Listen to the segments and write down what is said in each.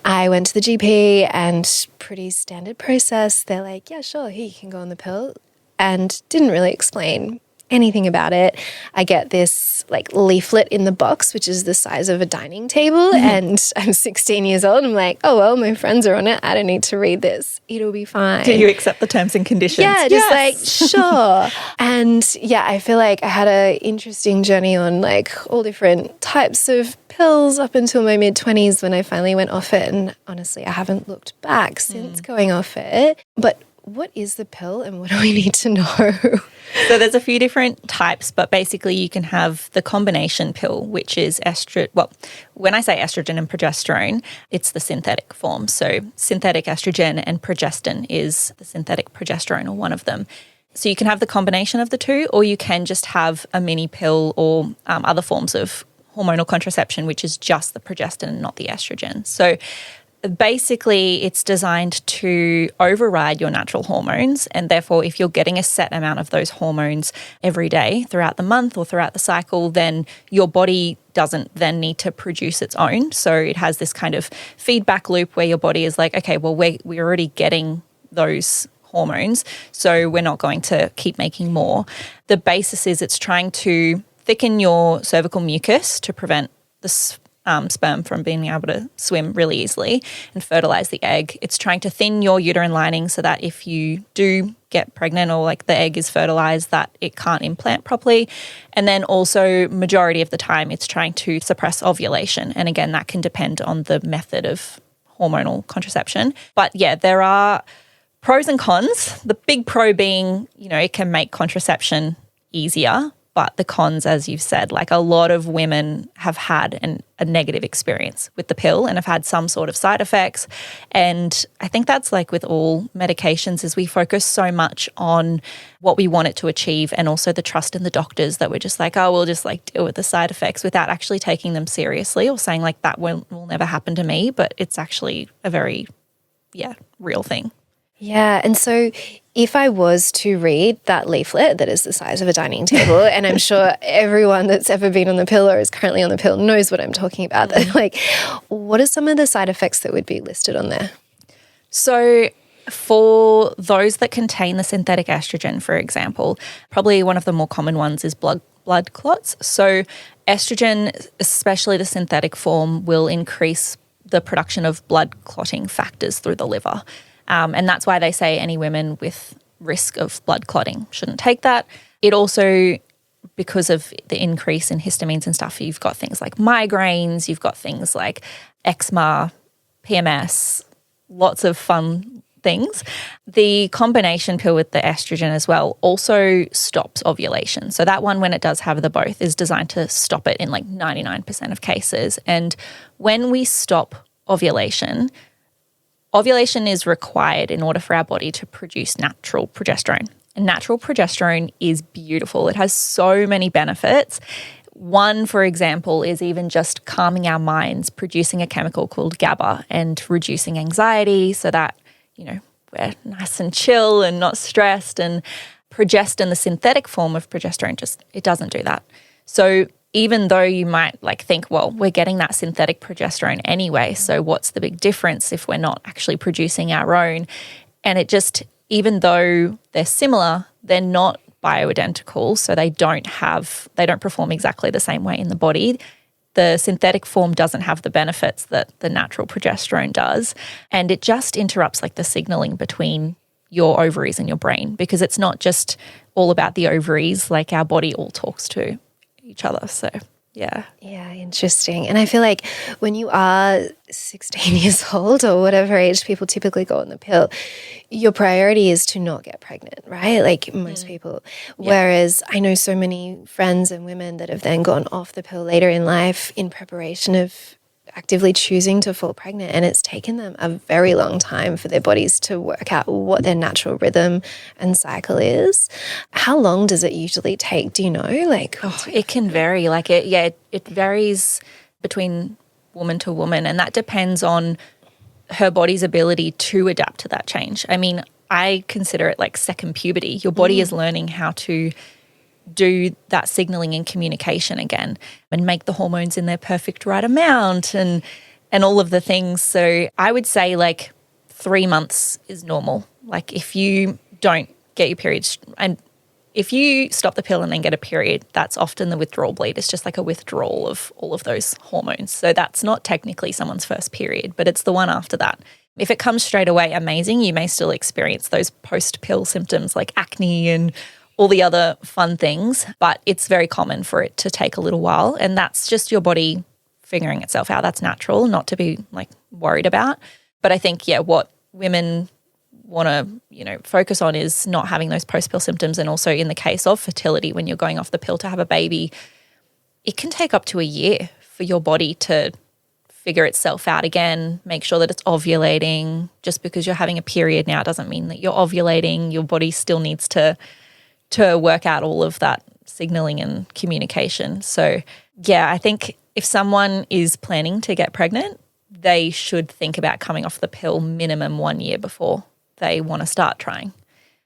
I went to the GP and pretty standard process. They're like, yeah, sure, here, you can go on the pill, and didn't really explain anything about it. I get this like leaflet in the box, which is the size of a dining table, and I'm 16 years old. I'm like, oh, well, my friends are on it. I don't need to read this. It'll be fine. Do you accept the terms and conditions? Yeah, just like, sure. And yeah, I feel like I had an interesting journey on like all different types of pills up until my mid-20s when I finally went off it. And honestly, I haven't looked back since going off it. But what is the pill and what do we need to know? So there's a few different types, but basically you can have the combination pill, which is estrogen. Well, when I say estrogen and progesterone, it's the synthetic form. So synthetic estrogen and progestin is the synthetic progesterone, or one of them. So you can have the combination of the two, or you can just have a mini pill or other forms of hormonal contraception, which is just the progestin and not the estrogen. So basically, it's designed to override your natural hormones, and therefore if you're getting a set amount of those hormones every day throughout the month or throughout the cycle, then your body doesn't then need to produce its own. So it has this kind of feedback loop where your body is like, okay, well, we're already getting those hormones, so we're not going to keep making more. The basis is it's trying to thicken your cervical mucus to prevent the sperm from being able to swim really easily and fertilize the egg. It's trying to thin your uterine lining so that if you do get pregnant or like the egg is fertilized, that it can't implant properly. And then also majority of the time it's trying to suppress ovulation. And again, that can depend on the method of hormonal contraception. But yeah, there are pros and cons. The big pro being, it can make contraception easier. But the cons, as you've said, like a lot of women have had a negative experience with the pill and have had some sort of side effects. And I think that's like with all medications, is we focus so much on what we want it to achieve, and also the trust in the doctors that we're just like, oh, we'll just like deal with the side effects without actually taking them seriously or saying like that will never happen to me. But it's actually a very, real thing. Yeah. And so if I was to read that leaflet that is the size of a dining table, and I'm sure everyone that's ever been on the pill or is currently on the pill knows what I'm talking about, like, what are some of the side effects that would be listed on there? So for those that contain the synthetic estrogen, for example, probably one of the more common ones is blood clots. So estrogen, especially the synthetic form, will increase the production of blood clotting factors through the liver. And that's why they say any women with risk of blood clotting shouldn't take that. It also, because of the increase in histamines and stuff, you've got things like migraines, you've got things like eczema, PMS, lots of fun things. The combination pill with the estrogen as well also stops ovulation. So that one, when it does have the both, is designed to stop it in like 99% of cases. And when we stop ovulation is required in order for our body to produce natural progesterone. And natural progesterone is beautiful. It has so many benefits. One, for example, is even just calming our minds, producing a chemical called GABA and reducing anxiety so that, we're nice and chill and not stressed. And progestin, the synthetic form of progesterone, it doesn't do that. So even though you might think, well, we're getting that synthetic progesterone anyway, so what's the big difference if we're not actually producing our own? And it just, even though they're similar, they're not bioidentical, so they don't perform exactly the same way in the body. The synthetic form doesn't have the benefits that the natural progesterone does, and it just interrupts the signaling between your ovaries and your brain, because it's not just all about the ovaries, our body all talks to each other. So yeah, interesting. And I feel like when you are 16 years old or whatever age people typically go on the pill, your priority is to not get pregnant, right? Like most people. Yeah. Whereas I know so many friends and women that have then gone off the pill later in life in preparation of actively choosing to fall pregnant, and it's taken them a very long time for their bodies to work out what their natural rhythm and cycle is. How long does it usually take? Do you know? It can vary. It varies between woman to woman, and that depends on her body's ability to adapt to that change. I mean, I consider it like second puberty. Your body is learning how to do that signaling and communication again and make the hormones in their perfect right amount. And and all of the things. So I would say like 3 months is normal. Like if you don't get your periods and if you stop the pill and then get a period, that's often the withdrawal bleed. It's just like a withdrawal of all of those hormones. So that's not technically someone's first period, but it's the one after that. If it comes straight away, amazing. You may still experience those post-pill symptoms like acne and all the other fun things, but it's very common for it to take a little while. And that's just your body figuring itself out. That's natural, not to be like worried about. But I think, what women want to, focus on is not having those post-pill symptoms. And also in the case of fertility, when you're going off the pill to have a baby, it can take up to a year for your body to figure itself out again, make sure that it's ovulating. Just because you're having a period now doesn't mean that you're ovulating. Your body still needs to work out all of that signaling and communication. So, I think if someone is planning to get pregnant, they should think about coming off the pill minimum 1 year before they want to start trying.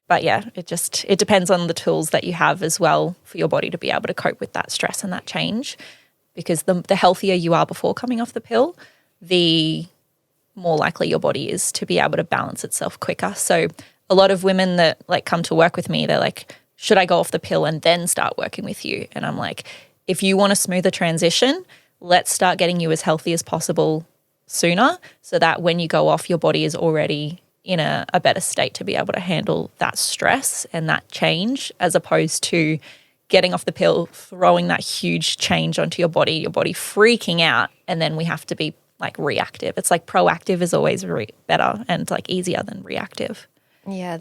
But it depends on the tools that you have as well for your body to be able to cope with that stress and that change. Because the healthier you are before coming off the pill, the more likely your body is to be able to balance itself quicker. So a lot of women that like come to work with me, they're like, should I go off the pill and then start working with you? And I'm like, if you want a smoother transition, let's start getting you as healthy as possible sooner so that when you go off, your body is already in a better state to be able to handle that stress and that change, as opposed to getting off the pill, throwing that huge change onto your body freaking out, and then we have to be like reactive. It's like proactive is always better and like easier than reactive. Yeah,